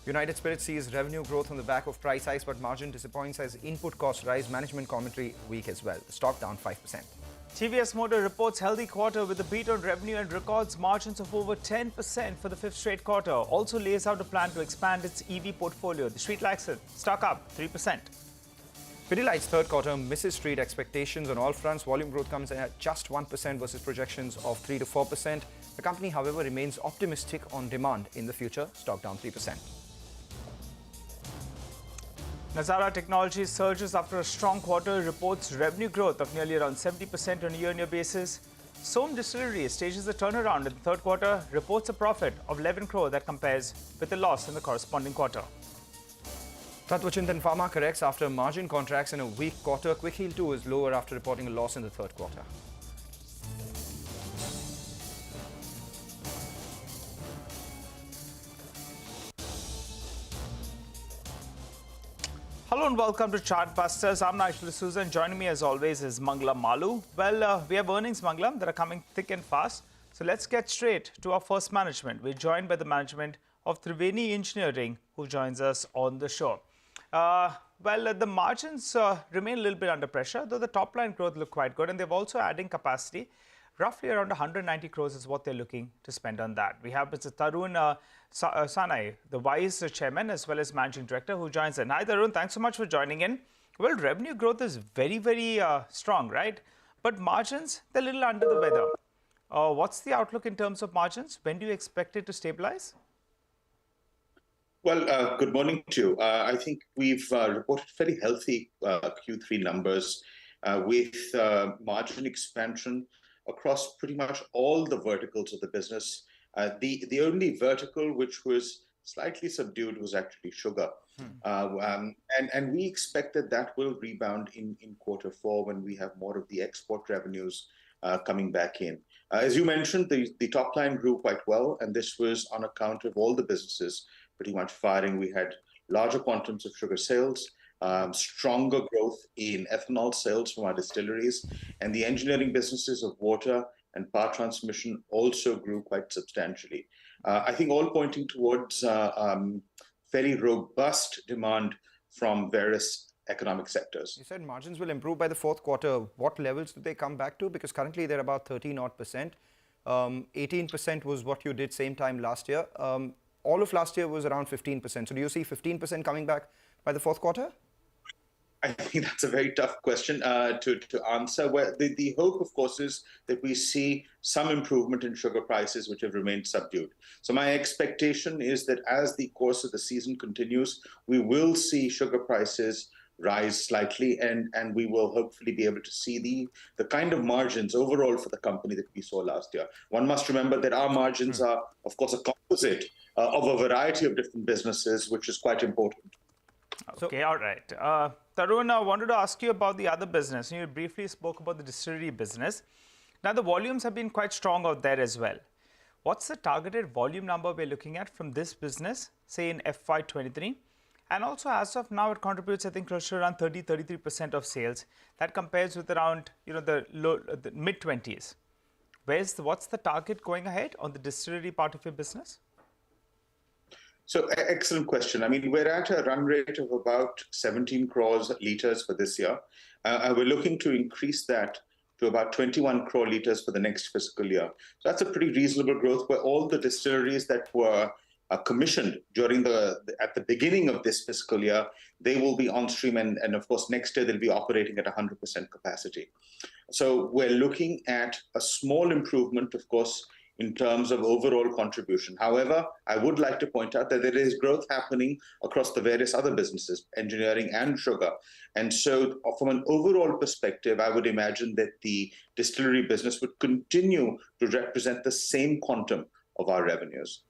United Spirits sees revenue growth on the back of price hikes, but margin disappoints as input costs rise. Management commentary weak as well. The stock down 5%. TVS Motor reports healthy quarter with a beat on revenue and records margins of over 10% for the fifth straight quarter. Also lays out a plan to expand its EV portfolio. The street likes it. Stock up 3%. Pidilite's third quarter misses street expectations on all fronts. Volume growth comes in at just 1% versus projections of 3 to 4%. The company, however, remains optimistic on demand in the future. Stock down 3%. Nazara Technologies surges after a strong quarter, reports revenue growth of nearly around 70% on a year-on-year basis. Som Distillery stages a turnaround in the third quarter, reports a profit of 11 crore that compares with a loss in the corresponding quarter. Tattvachintan Pharma corrects after margin contracts in a weak quarter. Quick Heal 2 is lower after reporting a loss in the third quarter. Hello and welcome to Chartbusters. I'm Nigel D'Souza and joining me as always is Manglam Malu. Well, we have earnings, Manglam, that are coming thick and fast. So let's get straight to our first management. We're joined by the management of Triveni Engineering, who joins us on the show. The margins remain a little bit under pressure, though the top line growth look quite good, and they're also adding capacity. Roughly around 190 crores is what they're looking to spend on that. We have Mr. Tarun Sawhney, the Vice Chairman as well as Managing Director, who joins in. Hi, Tarun. Thanks so much for joining in. Well, revenue growth is very, very strong, right? But margins, they're a little under the weather. What's the outlook in terms of margins? When do you expect it to stabilize? Well, good morning to you. I think we've reported very healthy Q3 numbers with margin expansion across pretty much all the verticals of the business. The only vertical which was slightly subdued was actually sugar. And we expect that will rebound in quarter four when we have more of the export revenues coming back in. As you mentioned, the top line grew quite well, and this was on account of all the businesses pretty much firing. We had larger quantums of sugar sales, stronger growth in ethanol sales from our distilleries, and the engineering businesses of water and power transmission also grew quite substantially. I think all pointing towards very robust demand from various economic sectors. You said margins will improve by the fourth quarter. What levels do they come back to? Because currently they're about 13%. 18% was what you did same time last year. All of last year was around 15%. So do you see 15% coming back by the fourth quarter? I think that's a very tough question to answer. Well, the hope, of course, is that we see some improvement in sugar prices, which have remained subdued. So my expectation is that as the course of the season continues, we will see sugar prices rise slightly, and we will hopefully be able to see the kind of margins overall for the company that we saw last year. One must remember that our margins are, of course, a composite of a variety of different businesses, which is quite important. Okay, all right. Tarun, I wanted to ask you about the other business. You briefly spoke about the distillery business. Now, the volumes have been quite strong out there as well. What's the targeted volume number we're looking at from this business, say in FY23? And also, as of now, it contributes, I think, close to around 33% of sales. That compares with around, the mid-20s. What's the target going ahead on the distillery part of your business? So, excellent question. I mean, we're at a run rate of about 17 crores litres for this year. We're looking to increase that to about 21 crore litres for the next fiscal year. So that's a pretty reasonable growth, where all the distilleries that were commissioned during at the beginning of this fiscal year, they will be on stream, and of course next year they'll be operating at 100% capacity. So we're looking at a small improvement, of course, in terms of overall contribution. However, I would like to point out that there is growth happening across the various other businesses, engineering and sugar. And so from an overall perspective, I would imagine that the distillery business would continue to represent the same quantum of our revenues.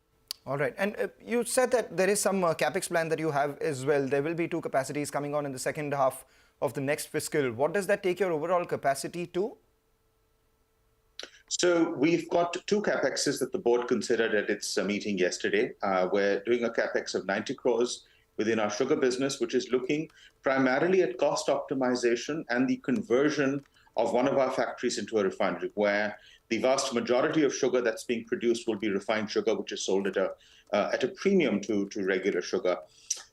All right. And you said that there is some capex plan that you have as well. There will be 2 capacities coming on in the second half of the next fiscal. What does that take your overall capacity to? So we've got 2 capexes that the board considered at its meeting yesterday. We're doing a capex of 90 crores within our sugar business, which is looking primarily at cost optimization and the conversion of one of our factories into a refinery, where the vast majority of sugar that's being produced will be refined sugar, which is sold at a premium to regular sugar.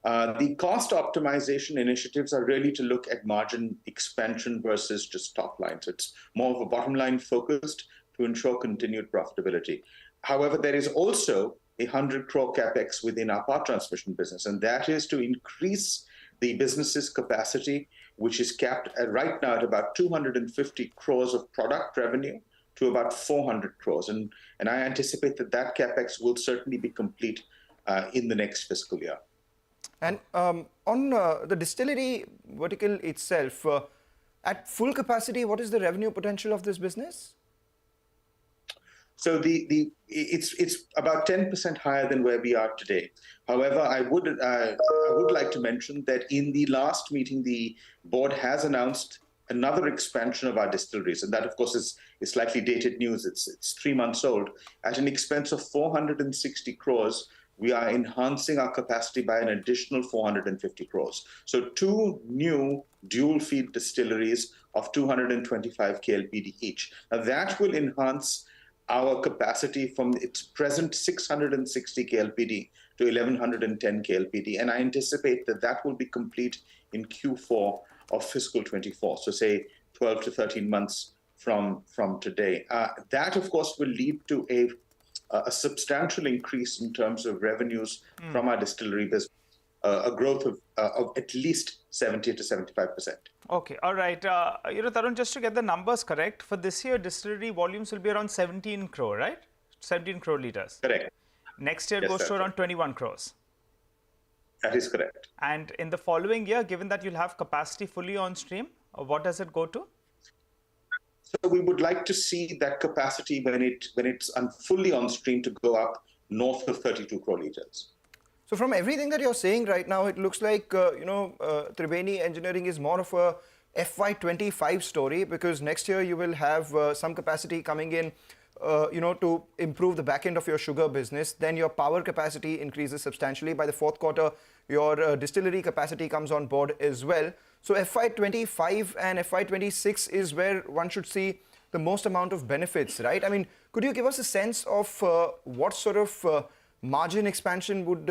The cost optimization initiatives are really to look at margin expansion versus just top line. So it's more of a bottom line focused to ensure continued profitability. However, there is also 100 crore capex within our power transmission business, and that is to increase the business's capacity, which is capped right now at about 250 crores of product revenue to about 400 crores. And I anticipate that capex will certainly be complete in the next fiscal year. And on the distillery vertical itself, at full capacity, what is the revenue potential of this business? So it's about 10% higher than where we are today. However, I would like to mention that in the last meeting, the board has announced another expansion of our distilleries, and that, of course, is slightly dated news. It's 3 months old. At an expense of 460 crores, we are enhancing our capacity by an additional 450 crores. So 2 new dual feed distilleries of 225 KLPD each. Now that will enhance our capacity from its present 660 KLPD to 1110 KLPD. And I anticipate that will be complete in Q4 of fiscal 24. So say 12 to 13 months from today. That, of course, will lead to a substantial increase in terms of revenues from our distillery business, a growth of at least 70 to 75%. Okay, all right. Tarun, just to get the numbers correct, for this year, distillery volumes will be around 17 crore, right? 17 crore liters. Correct. Next year goes to around 21 crores. That is correct. And in the following year, given that you'll have capacity fully on stream, what does it go to? So we would like to see that capacity when it's fully on stream to go up north of 32 crore liters. So from everything that you're saying right now, it looks like, Triveni Engineering is more of a FY25 story, because next year you will have some capacity coming in, to improve the back end of your sugar business. Then your power capacity increases substantially. By the fourth quarter, your distillery capacity comes on board as well. So FY25 and FY26 is where one should see the most amount of benefits, right? I mean, could you give us a sense of what sort of margin expansion would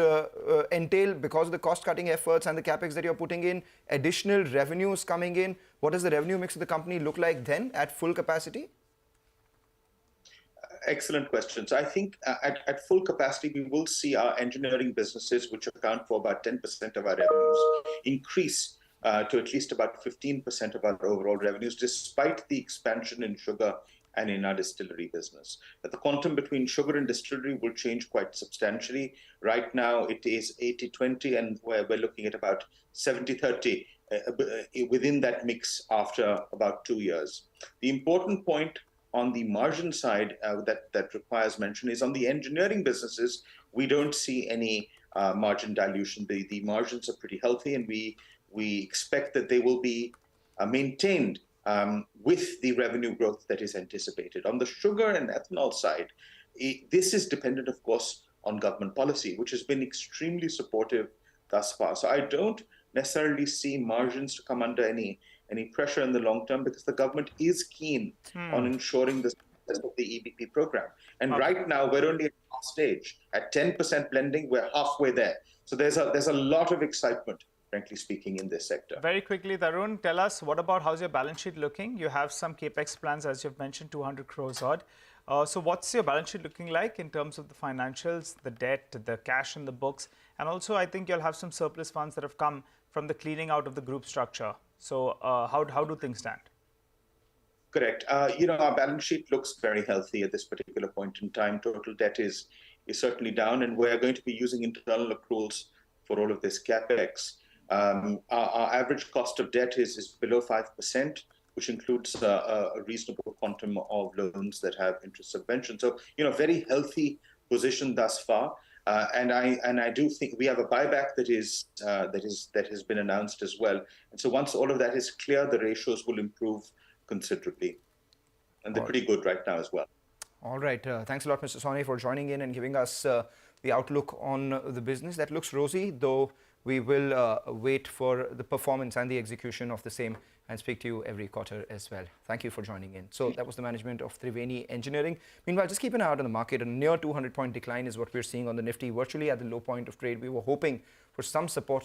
entail because of the cost-cutting efforts and the capex that you're putting in, additional revenues coming in? What does the revenue mix of the company look like then at full capacity? Excellent question. So I think at full capacity, we will see our engineering businesses, which account for about 10% of our revenues, increase to at least about 15% of our overall revenues, despite the expansion in sugar and in our distillery business. But the quantum between sugar and distillery will change quite substantially. Right now, it is 80-20, and we're looking at about 70-30 within that mix after about 2 years. The important point on the margin side that requires mention is on the engineering businesses, we don't see any margin dilution. The margins are pretty healthy, and we expect that they will be maintained with the revenue growth that is anticipated. On the sugar and ethanol side, this is dependent, of course, on government policy, which has been extremely supportive thus far. So I don't necessarily see margins to come under any pressure in the long term, because the government is keen on ensuring the success of the EBP program. And right now, we're only at the stage. At 10% blending, we're halfway there. So there's a lot of excitement, frankly speaking, in this sector. Very quickly, Tarun, tell us, what about how's your balance sheet looking? You have some capex plans, as you've mentioned, 200 crores odd. So what's your balance sheet looking like in terms of the financials, the debt, the cash in the books? And also, I think you'll have some surplus funds that have come from the cleaning out of the group structure. So how do things stand? Correct. Our balance sheet looks very healthy at this particular point in time. Total debt is certainly down, and we're going to be using internal accruals for all of this capex. Our average cost of debt is below 5%, which includes a reasonable quantum of loans that have interest subvention. So, very healthy position thus far. And I do think we have a buyback that has been announced as well. And so once all of that is clear, the ratios will improve considerably. And they're pretty good right now as well. All right. Thanks a lot, Mr. Sawhney, for joining in and giving us the outlook on the business. That looks rosy, though we will wait for the performance and the execution of the same and speak to you every quarter as well. Thank you for joining in. So that was the management of Triveni Engineering. Meanwhile, just keep an eye out on the market. A near 200-point decline is what we're seeing on the Nifty, virtually at the low point of trade. We were hoping for some support